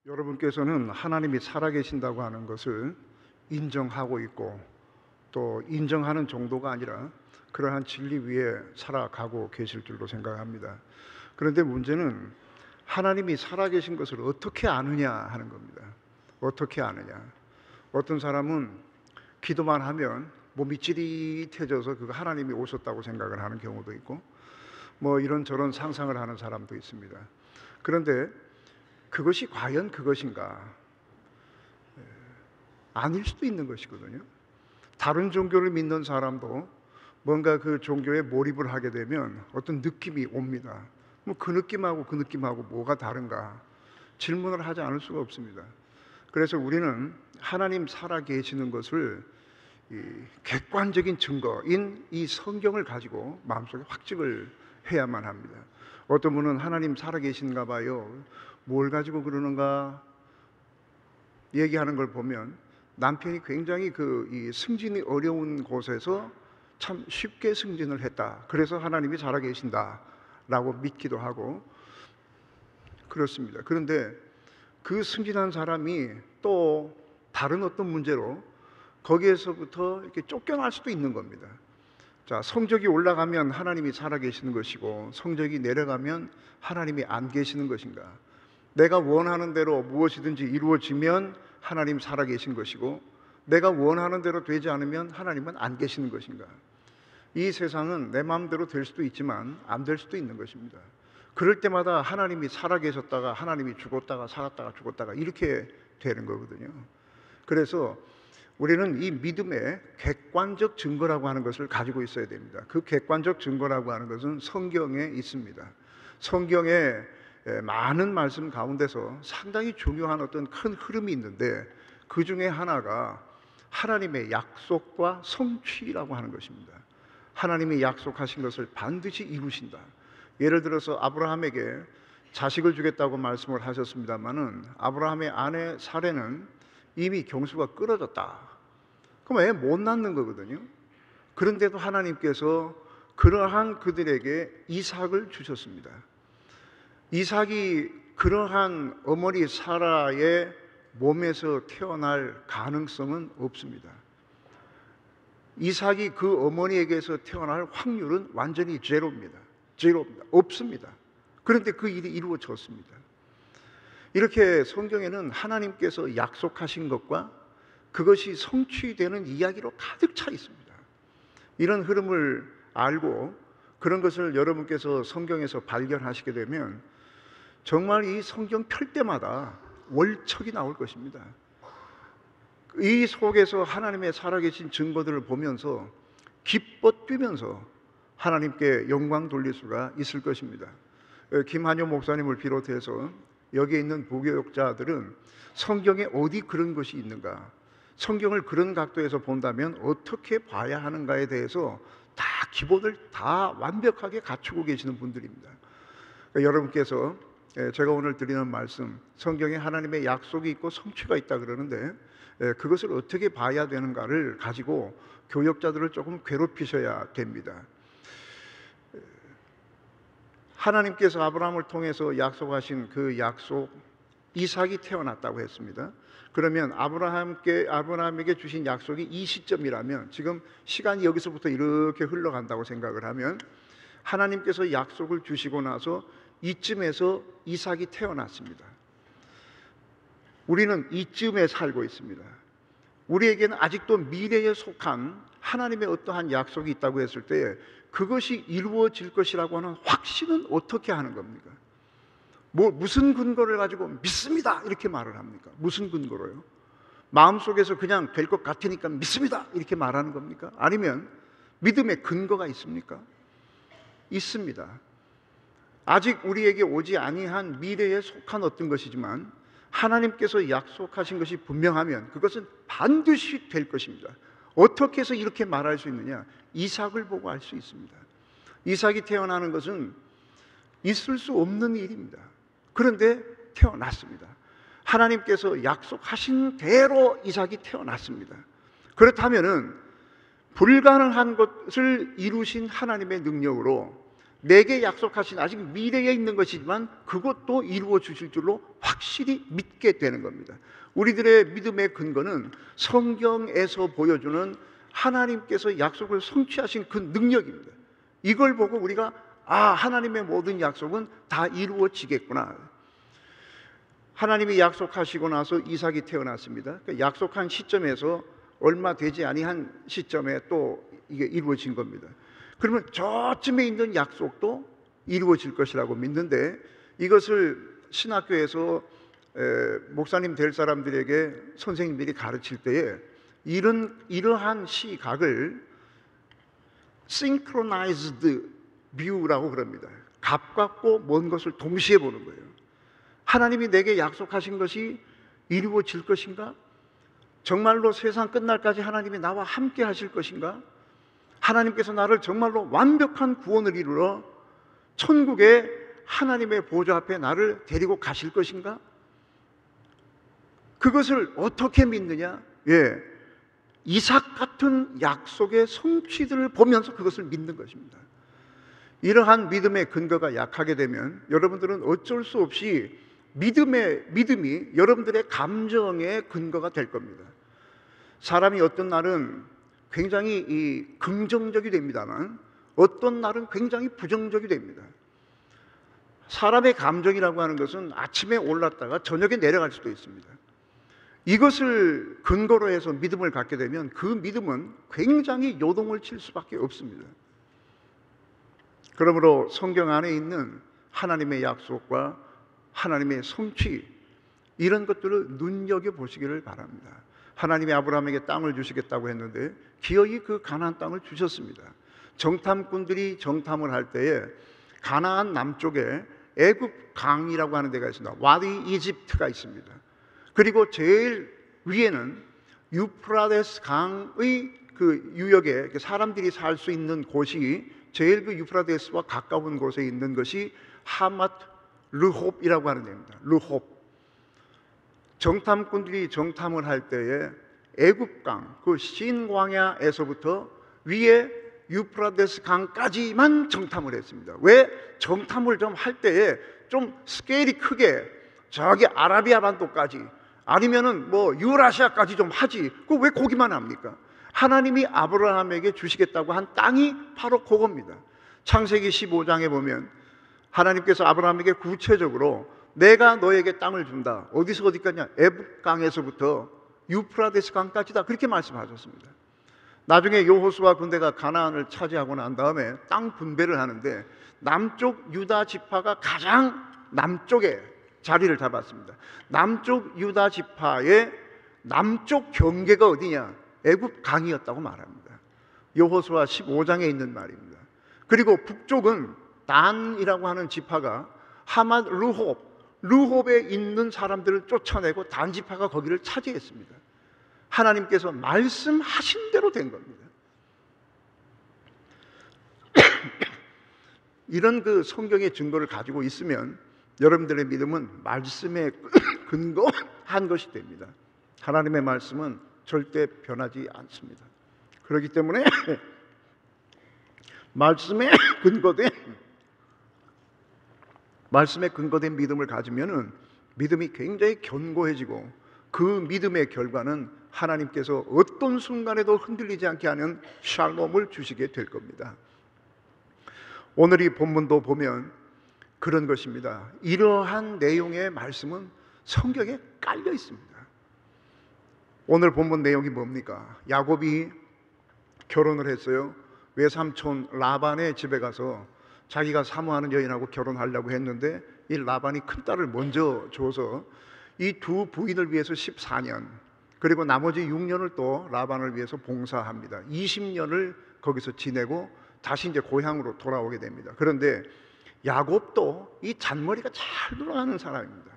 여러분께서는 하나님이 살아계신다고 하는 것을 인정하고 있고, 또 인정하는 정도가 아니라 그러한 진리 위에 살아가고 계실 줄로 생각합니다. 그런데 문제는 하나님이 살아계신 것을 어떻게 아느냐 하는 겁니다. 어떻게 아느냐. 어떤 사람은 기도만 하면 몸이 찌릿해져서 그거 하나님이 오셨다고 생각을 하는 경우도 있고, 이런저런 상상을 하는 사람도 있습니다. 그런데 그것이 과연 그것인가? 아닐 수도 있는 것이거든요. 다른 종교를 믿는 사람도 뭔가 그 종교에 몰입을 하게 되면 어떤 느낌이 옵니다. 그 느낌하고 그 느낌하고 뭐가 다른가? 질문을 하지 않을 수가 없습니다. 그래서 우리는 하나님 살아계시는 것을 객관적인 증거인 이 성경을 가지고 마음속에 확증을 해야만 합니다. 어떤 분은 하나님 살아계신가 봐요. 뭘 가지고 그러는가 얘기하는 걸 보면 남편이 굉장히 이 승진이 어려운 곳에서 참 쉽게 승진을 했다. 그래서 하나님이 살아계신다 라고 믿기도 하고 그렇습니다. 그런데 그 승진한 사람이 또 다른 어떤 문제로 거기에서부터 이렇게 쫓겨날 수도 있는 겁니다. 자, 성적이 올라가면 하나님이 살아계시는 것이고 성적이 내려가면 하나님이 안 계시는 것인가? 내가 원하는 대로 무엇이든지 이루어지면 하나님 살아계신 것이고 내가 원하는 대로 되지 않으면 하나님은 안 계시는 것인가? 이 세상은 내 마음대로 될 수도 있지만 안 될 수도 있는 것입니다. 그럴 때마다 하나님이 살아계셨다가 하나님이 죽었다가 살았다가 죽었다가 이렇게 되는 거거든요. 그래서 우리는 이 믿음의 객관적 증거라고 하는 것을 가지고 있어야 됩니다. 그 객관적 증거라고 하는 것은 성경에 있습니다. 성경에 많은 말씀 가운데서 상당히 중요한 어떤 큰 흐름이 있는데 그 중에 하나가 하나님의 약속과 성취라고 하는 것입니다. 하나님이 약속하신 것을 반드시 이루신다. 예를 들어서 아브라함에게 자식을 주겠다고 말씀을 하셨습니다마는 아브라함의 아내 사레는 이미 경수가 끊어졌다. 그럼 애 못 낳는 거거든요. 그런데도 하나님께서 그러한 그들에게 이삭을 주셨습니다. 이삭이 그러한 어머니 사라의 몸에서 태어날 가능성은 없습니다. 이삭이 그 어머니에게서 태어날 확률은 완전히 제로입니다. 없습니다. 그런데 그 일이 이루어졌습니다. 이렇게 성경에는 하나님께서 약속하신 것과 그것이 성취되는 이야기로 가득 차 있습니다. 이런 흐름을 알고 그런 것을 여러분께서 성경에서 발견하시게 되면 정말 이 성경 펼 때마다 월척이 나올 것입니다. 이 속에서 하나님의 살아계신 증거들을 보면서 기뻐 뛰면서 하나님께 영광 돌릴 수가 있을 것입니다. 김한효 목사님을 비롯해서 여기에 있는 부교육자들은 성경에 어디 그런 것이 있는가, 성경을 그런 각도에서 본다면 어떻게 봐야 하는가에 대해서 다 기본을 다 완벽하게 갖추고 계시는 분들입니다. 여러분께서 제가 오늘 드리는 말씀, 성경에 하나님의 약속이 있고 성취가 있다 그러는데 그것을 어떻게 봐야 되는가를 가지고 교역자들을 조금 괴롭히셔야 됩니다. 하나님께서 아브라함을 통해서 약속하신 그 약속, 이삭이 태어났다고 했습니다. 그러면 아브라함에게 주신 약속이 이 시점이라면 지금 시간이 여기서부터 이렇게 흘러간다고 생각을 하면 하나님께서 약속을 주시고 나서 이쯤에서 이삭이 태어났습니다. 우리는 이쯤에 살고 있습니다. 우리에게는 아직도 미래에 속한 하나님의 어떠한 약속이 있다고 했을 때 그것이 이루어질 것이라고 하는 확신은 어떻게 하는 겁니까? 무슨 근거를 가지고 믿습니다 이렇게 말을 합니까? 무슨 근거로요? 마음속에서 그냥 될 것 같으니까 믿습니다 이렇게 말하는 겁니까? 아니면 믿음의 근거가 있습니까? 있습니다. 아직 우리에게 오지 아니한 미래에 속한 어떤 것이지만 하나님께서 약속하신 것이 분명하면 그것은 반드시 될 것입니다. 어떻게 해서 이렇게 말할 수 있느냐? 이삭을 보고 알 수 있습니다. 이삭이 태어나는 것은 있을 수 없는 일입니다. 그런데 태어났습니다. 하나님께서 약속하신 대로 이삭이 태어났습니다. 그렇다면은 불가능한 것을 이루신 하나님의 능력으로 내게 약속하신 아직 미래에 있는 것이지만 그것도 이루어 주실 줄로 확실히 믿게 되는 겁니다. 우리들의 믿음의 근거는 성경에서 보여주는 하나님께서 약속을 성취하신 그 능력입니다. 이걸 보고 우리가 하나님의 모든 약속은 다 이루어지겠구나. 하나님이 약속하시고 나서 이삭이 태어났습니다. 약속한 시점에서 얼마 되지 아니한 시점에 또 이게 이루어진 겁니다. 그러면 저쯤에 있는 약속도 이루어질 것이라고 믿는데, 이것을 신학교에서 목사님 될 사람들에게 선생님들이 가르칠 때에 이러한 시각을 synchronized view라고 그럽니다. 가깝고 먼 것을 동시에 보는 거예요. 하나님이 내게 약속하신 것이 이루어질 것인가? 정말로 세상 끝날까지 하나님이 나와 함께 하실 것인가? 하나님께서 나를 정말로 완벽한 구원을 이루러 천국의 하나님의 보좌 앞에 나를 데리고 가실 것인가? 그것을 어떻게 믿느냐? 이삭 같은 약속의 성취들을 보면서 그것을 믿는 것입니다. 이러한 믿음의 근거가 약하게 되면 여러분들은 어쩔 수 없이 믿음이 여러분들의 감정의 근거가 될 겁니다. 사람이 어떤 날은 굉장히 긍정적이 됩니다만 어떤 날은 굉장히 부정적이 됩니다. 사람의 감정이라고 하는 것은 아침에 올랐다가 저녁에 내려갈 수도 있습니다. 이것을 근거로 해서 믿음을 갖게 되면 그 믿음은 굉장히 요동을 칠 수밖에 없습니다. 그러므로 성경 안에 있는 하나님의 약속과 하나님의 성취, 이런 것들을 눈여겨보시기를 바랍니다. 하나님이 아브라함에게 땅을 주시겠다고 했는데 기어이 그 가나안 땅을 주셨습니다. 정탐꾼들이 정탐을 할 때에 가나안 남쪽에 애굽 강이라고 하는 데가 있습니다. 와디 이집트가 있습니다. 그리고 제일 위에는 유프라데스 강의 그 유역에 사람들이 살 수 있는 곳이 제일 그 유프라데스와 가까운 곳에 있는 것이 하맛 르홉이라고 하는 데입니다. 르홉. 정탐꾼들이 정탐을 할 때에 애굽강, 그 신광야에서부터 위에 유프라데스 강까지만 정탐을 했습니다. 왜? 정탐을 좀 할 때에 좀 스케일이 크게 저기 아라비아 반도까지 아니면은 뭐 유라시아까지 좀 하지. 그 왜 거기만 합니까? 하나님이 아브라함에게 주시겠다고 한 땅이 바로 그겁니다. 창세기 15장에 보면 하나님께서 아브라함에게 구체적으로 내가 너에게 땅을 준다. 어디서 어디까지냐? 애굽강에서부터 유프라데스 강까지다. 그렇게 말씀하셨습니다. 나중에 여호수아 군대가 가나안을 차지하고 난 다음에 땅 분배를 하는데 남쪽 유다 지파가 가장 남쪽에 자리를 잡았습니다. 남쪽 유다 지파의 남쪽 경계가 어디냐? 애굽 강이었다고 말합니다. 여호수아 15장에 있는 말입니다. 그리고 북쪽은 단이라고 하는 지파가 하맛 르홉에 있는 사람들을 쫓아내고 단 지파가 거기를 차지했습니다. 하나님께서 말씀하신 대로 된 겁니다. 이런 그 성경의 증거를 가지고 있으면 여러분들의 믿음은 말씀에 근거한 것이 됩니다. 하나님의 말씀은 절대 변하지 않습니다. 그렇기 때문에 말씀에 근거된 믿음을 가지면은 믿음이 굉장히 견고해지고 그 믿음의 결과는 하나님께서 어떤 순간에도 흔들리지 않게 하는 샬롬을 주시게 될 겁니다. 오늘 이 본문도 보면 그런 것입니다. 이러한 내용의 말씀은 성경에 깔려 있습니다. 오늘 본문 내용이 뭡니까? 야곱이 결혼을 했어요. 외삼촌 라반의 집에 가서 자기가 사모하는 여인하고 결혼하려고 했는데 이 라반이 큰딸을 먼저 줘서 이 두 부인을 위해서 14년 그리고 나머지 6년을 또 라반을 위해서 봉사합니다. 20년을 거기서 지내고 다시 이제 고향으로 돌아오게 됩니다. 그런데 야곱도 이 잔머리가 잘 돌아가는 사람입니다.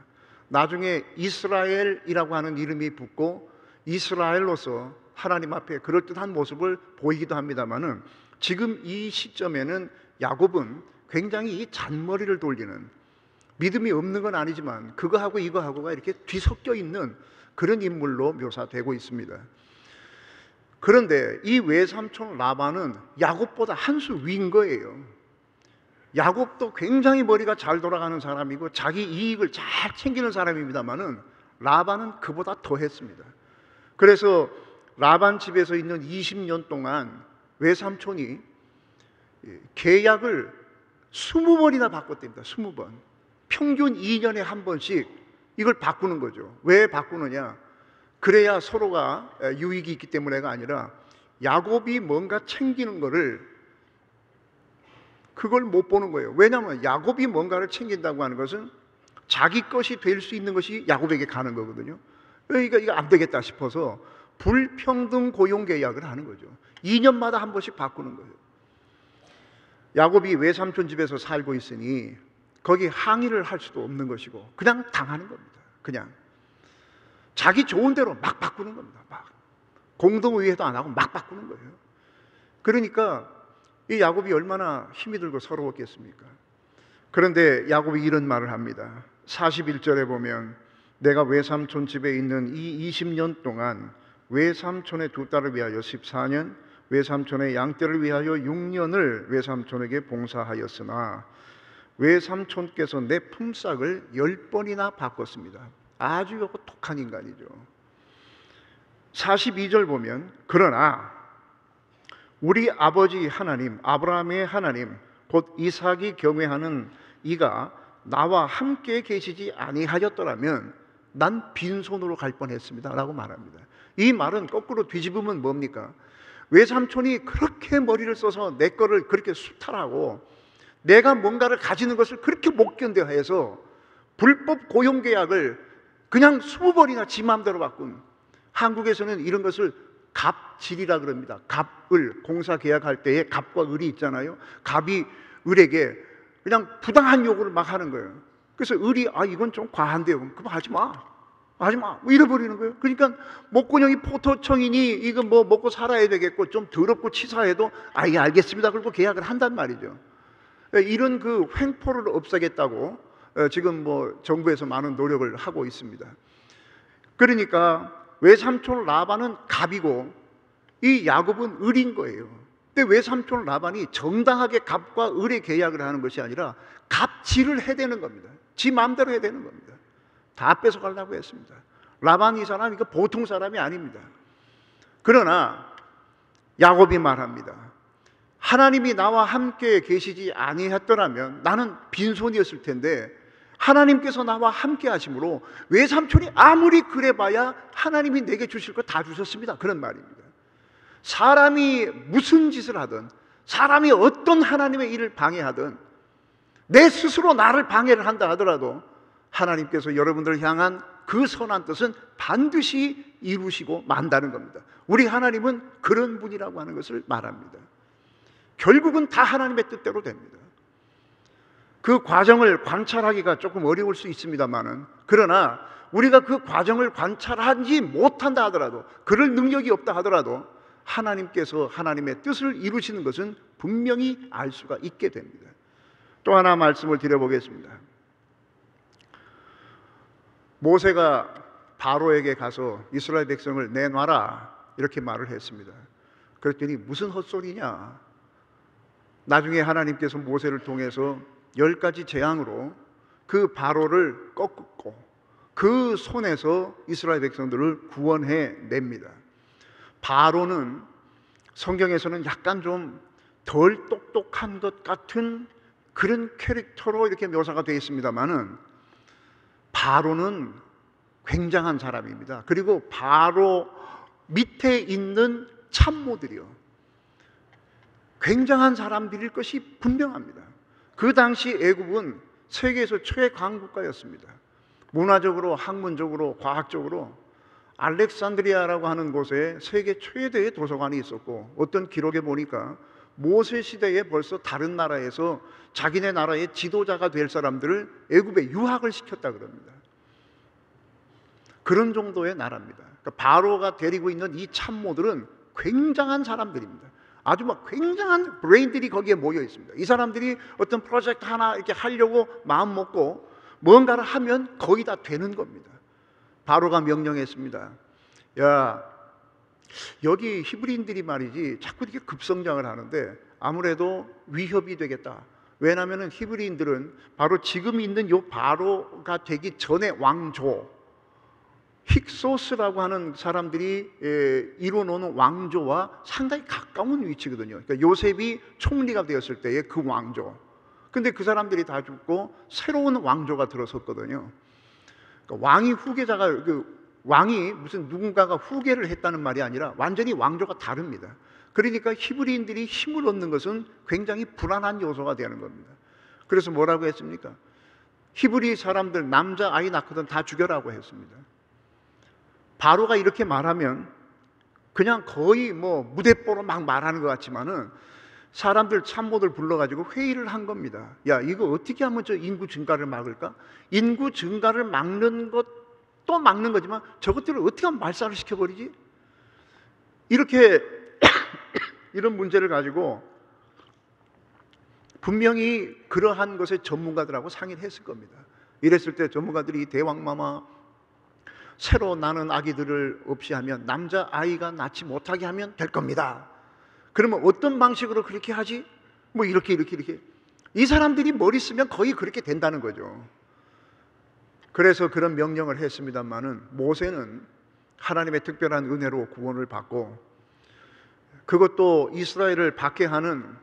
나중에 이스라엘이라고 하는 이름이 붙고 이스라엘로서 하나님 앞에 그럴듯한 모습을 보이기도 합니다만은 지금 이 시점에는 야곱은 굉장히 이 잔머리를 돌리는, 믿음이 없는 건 아니지만 그거하고 이거하고가 이렇게 뒤섞여 있는 그런 인물로 묘사되고 있습니다. 그런데 이 외삼촌 라반은 야곱보다 한 수 위인 거예요. 야곱도 굉장히 머리가 잘 돌아가는 사람이고 자기 이익을 잘 챙기는 사람입니다만은 라반은 그보다 더 했습니다. 그래서 라반 집에서 있는 20년 동안 외삼촌이 계약을 20번이나 바꿨답니다. 20번. 평균 2년에 한 번씩 이걸 바꾸는 거죠. 왜 바꾸느냐? 그래야 서로가 유익이 있기 때문에가 아니라 야곱이 뭔가 챙기는 거를 그걸 못 보는 거예요. 왜냐하면 야곱이 뭔가를 챙긴다고 하는 것은 자기 것이 될 수 있는 것이 야곱에게 가는 거거든요. 그러니까 이거 안 되겠다 싶어서 불평등 고용 계약을 하는 거죠. 2년마다 한 번씩 바꾸는 거예요. 야곱이 외삼촌 집에서 살고 있으니 거기 항의를 할 수도 없는 것이고 그냥 당하는 겁니다. 그냥 자기 좋은 대로 막 바꾸는 겁니다. 막 공동의회도 안 하고 막 바꾸는 거예요. 그러니까 이 야곱이 얼마나 힘이 들고 서러웠겠습니까? 그런데 야곱이 이런 말을 합니다. 41절에 보면 내가 외삼촌 집에 있는 이 20년 동안 외삼촌의 두 딸을 위하여 14년, 외삼촌의 양떼를 위하여 6년을 외삼촌에게 봉사하였으나 외삼촌께서 내 품삯을 10번이나 바꿨습니다. 아주 독한 인간이죠. 42절 보면 그러나 우리 아버지 하나님 아브라함의 하나님 곧 이삭이 경외하는 이가 나와 함께 계시지 아니하였더라면 난 빈손으로 갈 뻔했습니다 라고 말합니다. 이 말은 거꾸로 뒤집으면 뭡니까? 외삼촌이 그렇게 머리를 써서 내 거를 그렇게 수탈하고 내가 뭔가를 가지는 것을 그렇게 못 견뎌해서 불법 고용계약을 그냥 20번이나 지 마음대로 바꾼, 한국에서는 이런 것을 갑질이라 그럽니다. 갑을 공사 계약할 때에 갑과 을이 있잖아요. 갑이 을에게 그냥 부당한 요구를 막 하는 거예요. 그래서 을이 이건 좀 과한데요. 그럼 하지 마. 뭐 잃어버리는 거예요. 그러니까 목건형이 포토청이니 이거 뭐 먹고 살아야 되겠고 좀 더럽고 치사해도 예 알겠습니다. 그리고 계약을 한단 말이죠. 이런 그 횡포를 없애겠다고 지금 뭐 정부에서 많은 노력을 하고 있습니다. 그러니까 외삼촌 라반은 갑이고 이 야곱은 을인 거예요. 근데 외삼촌 라반이 정당하게 갑과 을의 계약을 하는 것이 아니라 갑질을 해대는 겁니다. 지 마음대로 해대는 겁니다. 다 뺏어가려고 했습니다. 라반 이 사람 이거 보통 사람이 아닙니다. 그러나 야곱이 말합니다. 하나님이 나와 함께 계시지 아니했더라면 나는 빈손이었을 텐데 하나님께서 나와 함께 하심으로 외삼촌이 아무리 그래봐야 하나님이 내게 주실 거 다 주셨습니다. 그런 말입니다. 사람이 무슨 짓을 하든 사람이 어떤 하나님의 일을 방해하든 내 스스로 나를 방해를 한다 하더라도 하나님께서 여러분들을 향한 그 선한 뜻은 반드시 이루시고 만다는 겁니다. 우리 하나님은 그런 분이라고 하는 것을 말합니다. 결국은 다 하나님의 뜻대로 됩니다. 그 과정을 관찰하기가 조금 어려울 수 있습니다만은 그러나 우리가 그 과정을 관찰하지 못한다 하더라도 그럴 능력이 없다 하더라도 하나님께서 하나님의 뜻을 이루시는 것은 분명히 알 수가 있게 됩니다. 또 하나 말씀을 드려보겠습니다. 모세가 바로에게 가서 이스라엘 백성을 내놔라 이렇게 말을 했습니다. 그랬더니 무슨 헛소리냐. 나중에 하나님께서 모세를 통해서 10가지 재앙으로 그 바로를 꺾고 그 손에서 이스라엘 백성들을 구원해 냅니다. 바로는 성경에서는 약간 좀 덜 똑똑한 것 같은 그런 캐릭터로 이렇게 묘사가 되어 있습니다만은 바로는 굉장한 사람입니다. 그리고 바로 밑에 있는 참모들이요 굉장한 사람들일 것이 분명합니다. 그 당시 애굽은 세계에서 최강국가였습니다. 문화적으로, 학문적으로, 과학적으로 알렉산드리아라고 하는 곳에 세계 최대의 도서관이 있었고 어떤 기록에 보니까 모세 시대에 벌써 다른 나라에서 자기네 나라의 지도자가 될 사람들을 애굽에 유학을 시켰다 그럽니다. 그런 정도의 나라입니다. 그러니까 바로가 데리고 있는 이 참모들은 굉장한 사람들입니다. 아주 막 굉장한 브레인들이 거기에 모여 있습니다. 이 사람들이 어떤 프로젝트 하나 이렇게 하려고 마음 먹고 뭔가를 하면 거의 다 되는 겁니다. 바로가 명령했습니다. 야, 여기 히브리인들이 말이지 자꾸 이렇게 급성장을 하는데 아무래도 위협이 되겠다. 왜냐하면 히브리인들은 바로 지금 있는 요 바로가 되기 전에 왕조, 힉소스라고 하는 사람들이 이루어놓은 왕조와 상당히 가까운 위치거든요. 그러니까 요셉이 총리가 되었을 때의 그 왕조. 근데 그 사람들이 다 죽고 새로운 왕조가 들어섰거든요. 그러니까 왕이 후계자가, 왕이 무슨 누군가가 후계를 했다는 말이 아니라 완전히 왕조가 다릅니다. 그러니까 히브리인들이 힘을 얻는 것은 굉장히 불안한 요소가 되는 겁니다. 그래서 뭐라고 했습니까? 히브리 사람들 남자 아이 낳거든 다 죽여라고 했습니다. 바로가 이렇게 말하면 그냥 거의 뭐 무대뽀로 막 말하는 것 같지만은 사람들 참모들 불러가지고 회의를 한 겁니다. 야, 이거 어떻게 하면 저 인구 증가를 막을까? 인구 증가를 막는 것도 막는 거지만 저것들을 어떻게 하면 말살을 시켜버리지? 이렇게 이런 문제를 가지고 분명히 그러한 것에 전문가들하고 상의를 했을 겁니다. 이랬을 때 전문가들이 대왕마마 새로 나는 아기들을 없이 하면 남자 아이가 낳지 못하게 하면 될 겁니다. 그러면 어떤 방식으로 그렇게 하지? 뭐 이렇게 이 사람들이 머리 쓰면 거의 그렇게 된다는 거죠. 그래서 그런 명령을 했습니다마는 모세는 하나님의 특별한 은혜로 구원을 받고 그것도 이스라엘을 박해하는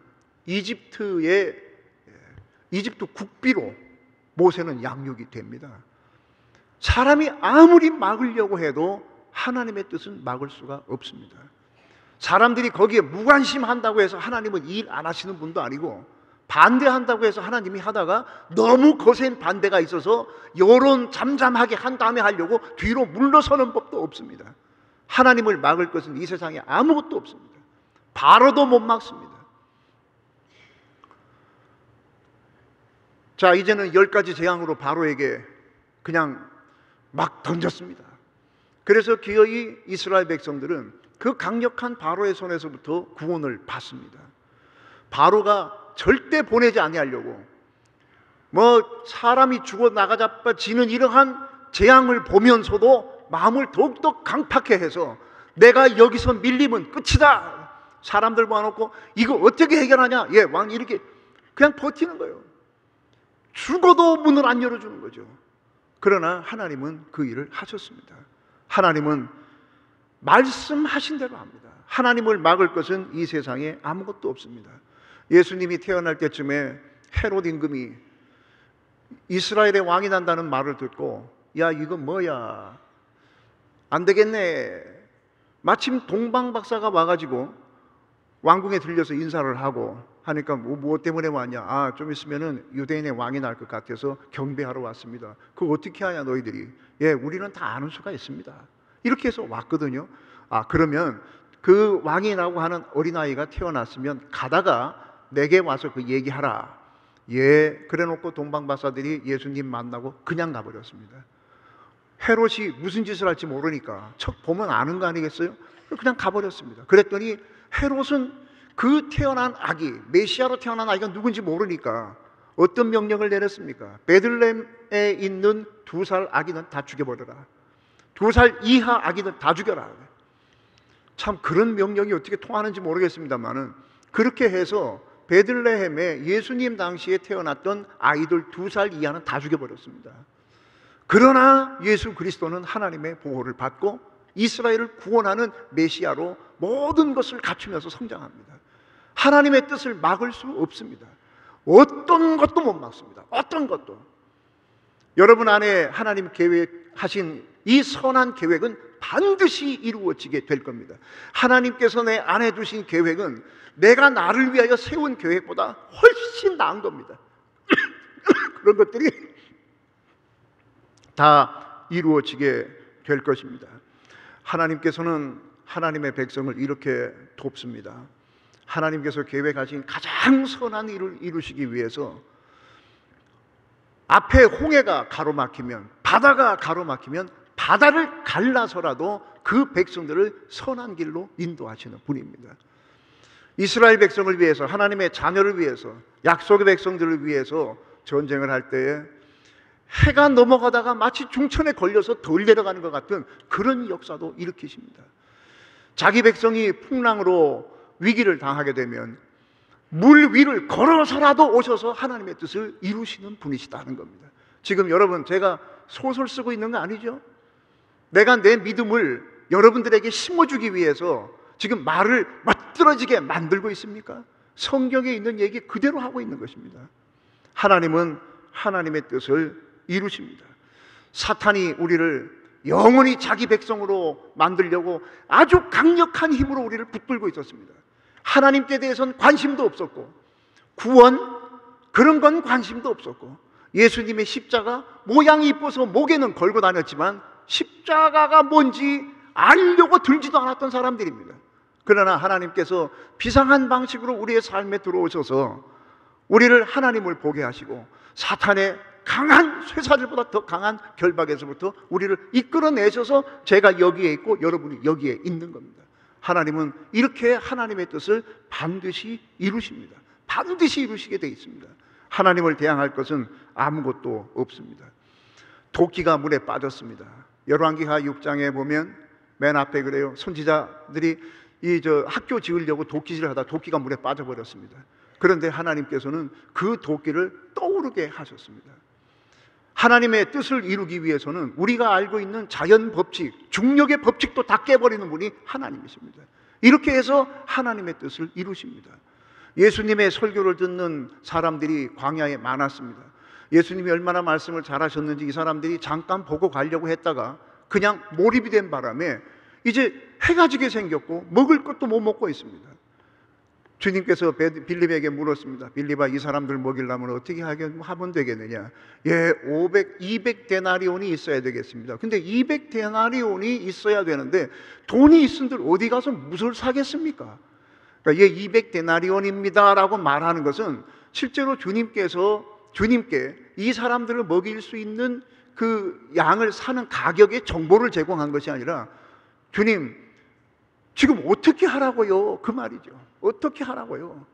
이집트 국비로 모세는 양육이 됩니다. 사람이 아무리 막으려고 해도 하나님의 뜻은 막을 수가 없습니다. 사람들이 거기에 무관심한다고 해서 하나님은 일 안 하시는 분도 아니고 반대한다고 해서 하나님이 하다가 너무 거센 반대가 있어서 여론 잠잠하게 한 다음에 하려고 뒤로 물러서는 법도 없습니다. 하나님을 막을 것은 이 세상에 아무것도 없습니다. 바로도 못 막습니다. 자, 이제는 10가지 재앙으로 바로에게 그냥 막 던졌습니다. 그래서 기어이 이스라엘 백성들은 그 강력한 바로의 손에서부터 구원을 받습니다. 바로가 절대 보내지 아니하려고 뭐 사람이 죽어 나가자빠지는 이러한 재앙을 보면서도 마음을 더욱더 강팍해 해서 내가 여기서 밀리면 끝이다. 사람들 모아놓고 이거 어떻게 해결하냐? 예, 왕이 이렇게 그냥 버티는 거예요. 죽어도 문을 안 열어주는 거죠. 그러나 하나님은 그 일을 하셨습니다. 하나님은 말씀하신 대로 합니다. 하나님을 막을 것은 이 세상에 아무것도 없습니다. 예수님이 태어날 때쯤에 헤롯 임금이 이스라엘의 왕이 난다는 말을 듣고 야, 이거 뭐야? 안 되겠네. 마침 동방 박사가 와가지고 왕궁에 들려서 인사를 하고 하니까 무엇 때문에 왔냐? 아, 좀 있으면은 유대인의 왕이 날 것 같아서 경배하러 왔습니다. 그거 어떻게 하냐 너희들이? 예, 우리는 다 아는 수가 있습니다. 이렇게 해서 왔거든요. 아, 그러면 그 왕이라고 하는 어린아이가 태어났으면 가다가 내게 와서 그 얘기하라. 예, 그래놓고 동방박사들이 예수님 만나고 그냥 가버렸습니다. 헤롯이 무슨 짓을 할지 모르니까 척 보면 아는 거 아니겠어요? 그냥 가버렸습니다. 그랬더니 헤롯은 그 태어난 아기, 메시아로 태어난 아이가 누군지 모르니까 어떤 명령을 내렸습니까? 베들레헴에 있는 2살 아기는 다 죽여버려라. 2살 이하 아기는 다 죽여라. 참 그런 명령이 어떻게 통하는지 모르겠습니다만은 그렇게 해서 베들레헴에 예수님 당시에 태어났던 아이들 2살 이하는 다 죽여버렸습니다. 그러나 예수 그리스도는 하나님의 보호를 받고 이스라엘을 구원하는 메시아로 모든 것을 갖추면서 성장합니다. 하나님의 뜻을 막을 수 없습니다. 어떤 것도 못 막습니다. 어떤 것도. 여러분 안에 하나님 계획하신 이 선한 계획은 반드시 이루어지게 될 겁니다. 하나님께서 내 안에 두신 계획은 내가 나를 위하여 세운 계획보다 훨씬 나은 겁니다. 그런 것들이 다 이루어지게 될 것입니다. 하나님께서는 하나님의 백성을 이렇게 돕습니다. 하나님께서 계획하신 가장 선한 일을 이루시기 위해서 앞에 홍해가 가로막히면, 바다가 가로막히면 바다를 갈라서라도 그 백성들을 선한 길로 인도하시는 분입니다. 이스라엘 백성을 위해서, 하나님의 자녀를 위해서, 약속의 백성들을 위해서 전쟁을 할 때에 해가 넘어가다가 마치 중천에 걸려서 덜 내려가는 것 같은 그런 역사도 일으키십니다. 자기 백성이 풍랑으로 위기를 당하게 되면 물 위를 걸어서라도 오셔서 하나님의 뜻을 이루시는 분이시다는 겁니다. 지금 여러분, 제가 소설 쓰고 있는 거 아니죠? 내가 내 믿음을 여러분들에게 심어주기 위해서 지금 말을 멋들어지게 만들고 있습니까? 성경에 있는 얘기 그대로 하고 있는 것입니다. 하나님은 하나님의 뜻을 이루십니다. 사탄이 우리를 영원히 자기 백성으로 만들려고 아주 강력한 힘으로 우리를 붙들고 있었습니다. 하나님께 대해서는 관심도 없었고, 구원 그런 건 관심도 없었고, 예수님의 십자가 모양이 이뻐서 목에는 걸고 다녔지만 십자가가 뭔지 알려고 들지도 않았던 사람들입니다. 그러나 하나님께서 비상한 방식으로 우리의 삶에 들어오셔서 우리를 하나님을 보게 하시고 사탄의 강한 쇠사슬보다 더 강한 결박에서부터 우리를 이끌어내셔서 제가 여기에 있고 여러분이 여기에 있는 겁니다. 하나님은 이렇게 하나님의 뜻을 반드시 이루십니다. 반드시 이루시게 되어 있습니다. 하나님을 대항할 것은 아무것도 없습니다. 도끼가 물에 빠졌습니다. 열왕기하 6장에 보면 맨 앞에 그래요. 선지자들이 학교 지으려고 도끼질을 하다 도끼가 물에 빠져버렸습니다. 그런데 하나님께서는 그 도끼를 떠오르게 하셨습니다. 하나님의 뜻을 이루기 위해서는 우리가 알고 있는 자연 법칙, 중력의 법칙도 다 깨버리는 분이 하나님이십니다. 이렇게 해서 하나님의 뜻을 이루십니다. 예수님의 설교를 듣는 사람들이 광야에 많았습니다. 예수님이 얼마나 말씀을 잘하셨는지 이 사람들이 잠깐 보고 가려고 했다가 그냥 몰입이 된 바람에 이제 해가 지게 생겼고 먹을 것도 못 먹고 있습니다. 주님께서 빌립에게 물었습니다. 빌립아, 이 사람들 먹이려면 어떻게 하면 되겠느냐? 200데나리온이 있어야 되겠습니다. 근데 200데나리온이 있어야 되는데 돈이 있은들 어디 가서 무엇을 사겠습니까? 그러니까 200데나리온입니다 라고 말하는 것은 실제로 주님께 이 사람들을 먹일 수 있는 그 양을 사는 가격의 정보를 제공한 것이 아니라, 주님 지금 어떻게 하라고요? 그 말이죠. 어떻게 하라고요?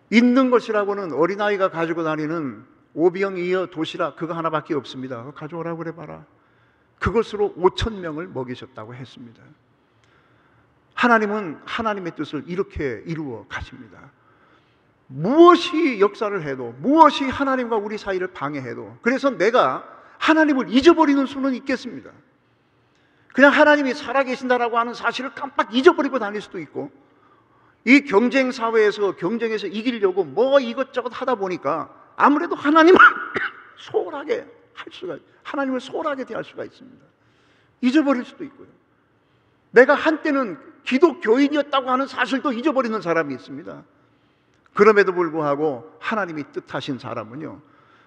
있는 것이라고는 어린아이가 가지고 다니는 오병이어 도시락 그거 하나밖에 없습니다. 그거 가져오라고 그래 봐라. 그것으로 5,000명을 먹이셨다고 했습니다. 하나님은 하나님의 뜻을 이렇게 이루어 가십니다. 무엇이 역사를 해도, 무엇이 하나님과 우리 사이를 방해해도, 그래서 내가 하나님을 잊어버리는 수는 있겠습니다. 그냥 하나님이 살아계신다라고 하는 사실을 깜빡 잊어버리고 다닐 수도 있고, 이 경쟁사회에서 경쟁에서 이기려고 뭐 이것저것 하다 보니까 아무래도 하나님을 소홀하게 하나님을 소홀하게 대할 수가 있습니다. 잊어버릴 수도 있고요. 내가 한때는 기독교인이었다고 하는 사실도 잊어버리는 사람이 있습니다. 그럼에도 불구하고 하나님이 뜻하신 사람은요,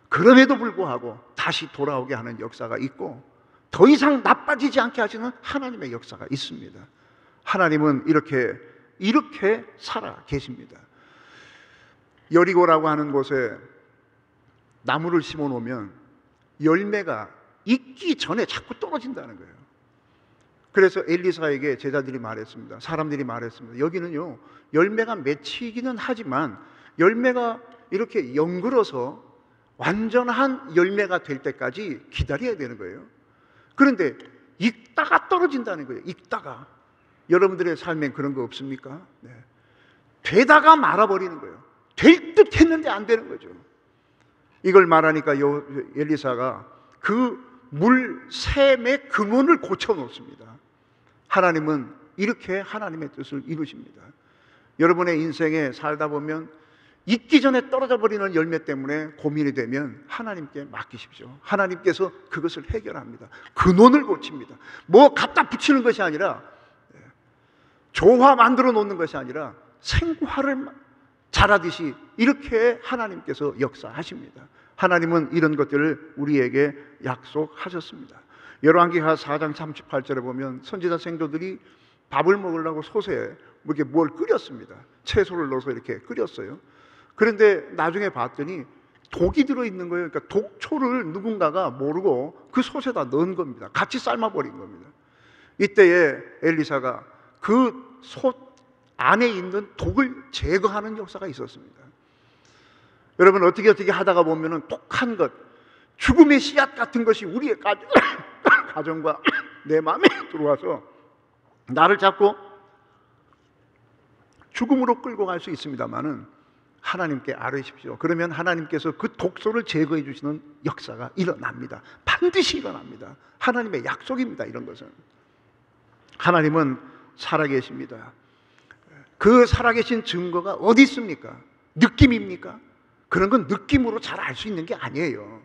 그럼에도 불구하고 다시 돌아오게 하는 역사가 있고, 더 이상 나빠지지 않게 하시는 하나님의 역사가 있습니다. 하나님은 이렇게 살아 계십니다. 여리고라고 하는 곳에 나무를 심어 놓으면 열매가 익기 전에 자꾸 떨어진다는 거예요. 그래서 엘리사에게 제자들이 말했습니다. 사람들이 말했습니다. 여기는요, 열매가 맺히기는 하지만 열매가 이렇게 연글어서 완전한 열매가 될 때까지 기다려야 되는 거예요. 그런데 익다가 떨어진다는 거예요. 익다가. 여러분들의 삶엔 그런 거 없습니까? 네. 되다가 말아버리는 거예요. 될 듯 했는데 안 되는 거죠. 이걸 말하니까 엘리사가 그 물샘의 근원을 고쳐놓습니다. 하나님은 이렇게 하나님의 뜻을 이루십니다. 여러분의 인생에 살다 보면 익기 전에 떨어져 버리는 열매 때문에 고민이 되면 하나님께 맡기십시오. 하나님께서 그것을 해결합니다. 근원을 고칩니다. 뭐 갖다 붙이는 것이 아니라, 조화 만들어 놓는 것이 아니라 생화를 자라듯이 이렇게 하나님께서 역사하십니다. 하나님은 이런 것들을 우리에게 약속하셨습니다. 열왕기하 4장 38절에 보면 선지자 생도들이 밥을 먹으려고 솥에 이렇게 뭘 끓였습니다. 채소를 넣어서 이렇게 끓였어요. 그런데 나중에 봤더니 독이 들어있는 거예요. 그러니까 독초를 누군가가 모르고 그 솥에다 넣은 겁니다. 같이 삶아버린 겁니다. 이때에 엘리사가 그 솥 안에 있는 독을 제거하는 역사가 있었습니다. 여러분, 어떻게 하다가 보면은 독한 것, 죽음의 씨앗 같은 것이 우리의 가정과 내 마음에 들어와서 나를 자꾸 죽음으로 끌고 갈 수 있습니다만은 하나님께 아뢰십시오. 그러면 하나님께서 그 독소를 제거해 주시는 역사가 일어납니다. 반드시 일어납니다. 하나님의 약속입니다. 이런 것은 하나님은 살아계십니다. 그 살아계신 증거가 어디 있습니까? 느낌입니까? 그런 건 느낌으로 잘 알 수 있는 게 아니에요.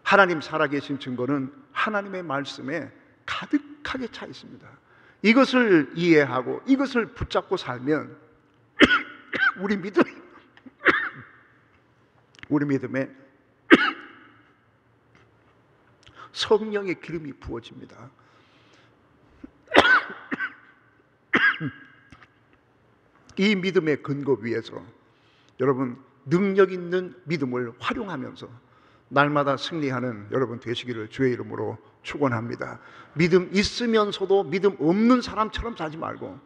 하나님 살아계신 증거는 하나님의 말씀에 가득하게 차 있습니다. 이것을 이해하고 이것을 붙잡고 살면 우리 믿음에 성령의 기름이 부어집니다. 이 믿음의 근거 위에서 여러분 능력 있는 믿음을 활용하면서 날마다 승리하는 여러분 되시기를 주의 이름으로 축원합니다. 믿음 있으면서도 믿음 없는 사람처럼 살지 말고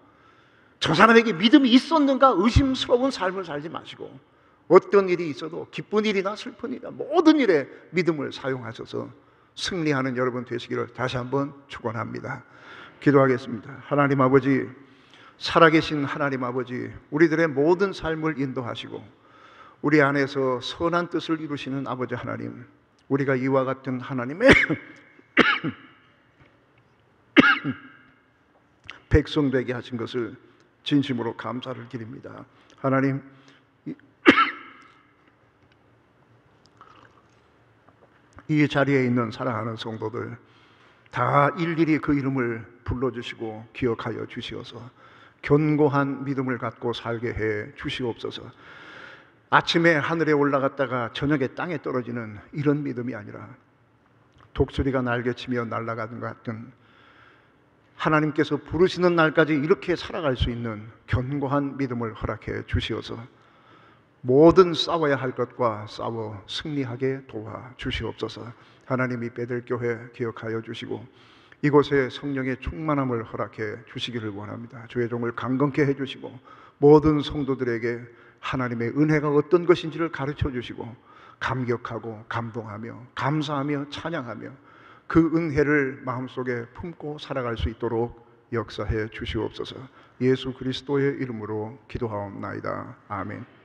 저 사람에게 믿음이 있었는가 의심스러운 삶을 살지 마시고 어떤 일이 있어도 기쁜 일이나 슬픈 일이나 모든 일에 믿음을 사용하셔서 승리하는 여러분 되시기를 다시 한번 축원합니다. 기도하겠습니다. 하나님 아버지, 살아계신 하나님 아버지, 우리들의 모든 삶을 인도하시고 우리 안에서 선한 뜻을 이루시는 아버지 하나님, 우리가 이와 같은 하나님의 백성 되게 하신 것을 진심으로 감사를 드립니다. 하나님, 이 자리에 있는 사랑하는 성도들 다 일일이 그 이름을 불러주시고 기억하여 주시어서 견고한 믿음을 갖고 살게 해 주시옵소서. 아침에 하늘에 올라갔다가 저녁에 땅에 떨어지는 이런 믿음이 아니라 독수리가 날개치며 날아가는 것 같은 하나님께서 부르시는 날까지 이렇게 살아갈 수 있는 견고한 믿음을 허락해 주시어서 모든 싸워야 할 것과 싸워 승리하게 도와 주시옵소서. 하나님이 베델교회 기억하여 주시고 이곳에 성령의 충만함을 허락해 주시기를 원합니다. 주의 종을 강건케 해주시고 모든 성도들에게 하나님의 은혜가 어떤 것인지를 가르쳐 주시고 감격하고 감동하며 감사하며 찬양하며 그 은혜를 마음속에 품고 살아갈 수 있도록 역사해 주시옵소서. 예수 그리스도의 이름으로 기도하옵나이다. 아멘.